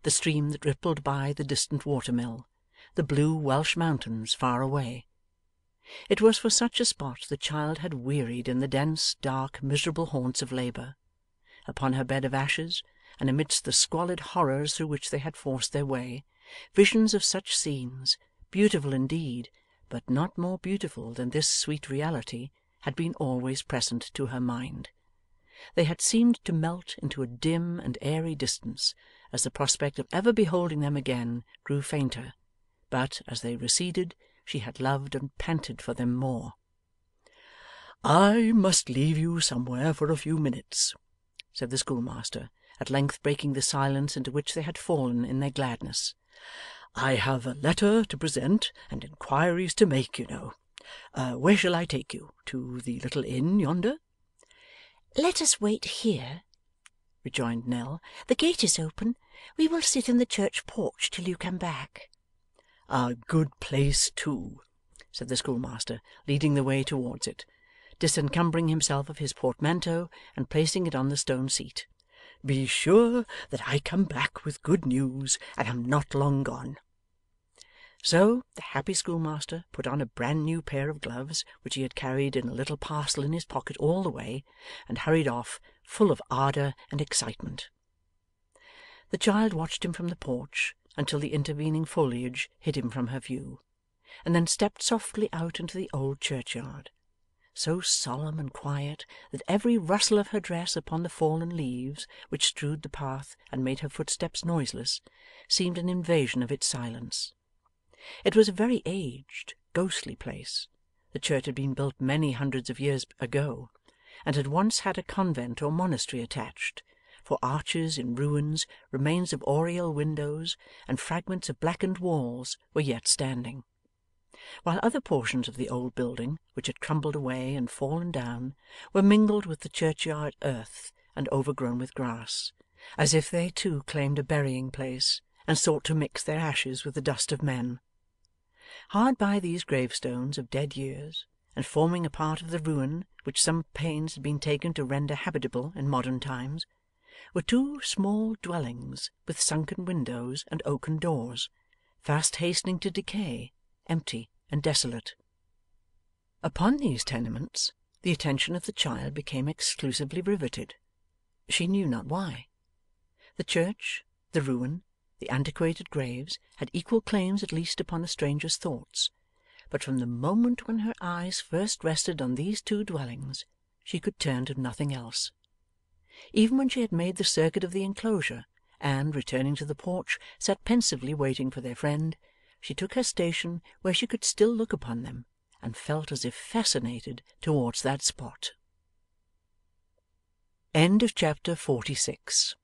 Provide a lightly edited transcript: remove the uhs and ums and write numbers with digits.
the stream that rippled by the distant watermill, the blue Welsh mountains far away. It was for such a spot the child had wearied in the dense, dark, miserable haunts of labour. Upon her bed of ashes, and amidst the squalid horrors through which they had forced their way, visions of such scenes, beautiful indeed, but not more beautiful than this sweet reality, had been always present to her mind. They had seemed to melt into a dim and airy distance, as the prospect of ever beholding them again grew fainter, but, as they receded, she had loved and panted for them more. 'I must leave you somewhere for a few minutes,' said the schoolmaster, at length breaking the silence into which they had fallen in their gladness. 'I have a letter to present and inquiries to make, you know. Where shall I take you? To the little inn yonder?' 'Let us wait here,' rejoined Nell. 'The gate is open. We will sit in the church porch till you come back.' 'A good place too,' said the schoolmaster, leading the way towards it, disencumbering himself of his portmanteau and placing it on the stone seat. 'Be sure that I come back with good news, and am not long gone.' So, the happy schoolmaster put on a brand new pair of gloves which he had carried in a little parcel in his pocket all the way, and hurried off, full of ardour and excitement. The child watched him from the porch until the intervening foliage hid him from her view, and then stepped softly out into the old churchyard, so solemn and quiet that every rustle of her dress upon the fallen leaves which strewed the path and made her footsteps noiseless, seemed an invasion of its silence. It was a very aged, ghostly place. The church had been built many hundreds of years ago, and had once had a convent or monastery attached, for arches in ruins, remains of oriel windows, and fragments of blackened walls were yet standing; while other portions of the old building, which had crumbled away and fallen down, were mingled with the churchyard earth and overgrown with grass, as if they too claimed a burying place, and sought to mix their ashes with the dust of men. Hard by these gravestones of dead years, and forming a part of the ruin which some pains had been taken to render habitable in modern times, were two small dwellings with sunken windows and oaken doors, fast hastening to decay, empty and desolate. Upon these tenements the attention of the child became exclusively riveted. She knew not why. The church, the ruin, the antiquated graves, had equal claims at least upon a stranger's thoughts, but from the moment when her eyes first rested on these two dwellings, she could turn to nothing else. Even when she had made the circuit of the enclosure, and, returning to the porch, sat pensively waiting for their friend, she took her station where she could still look upon them, and felt as if fascinated towards that spot. Chapter 46.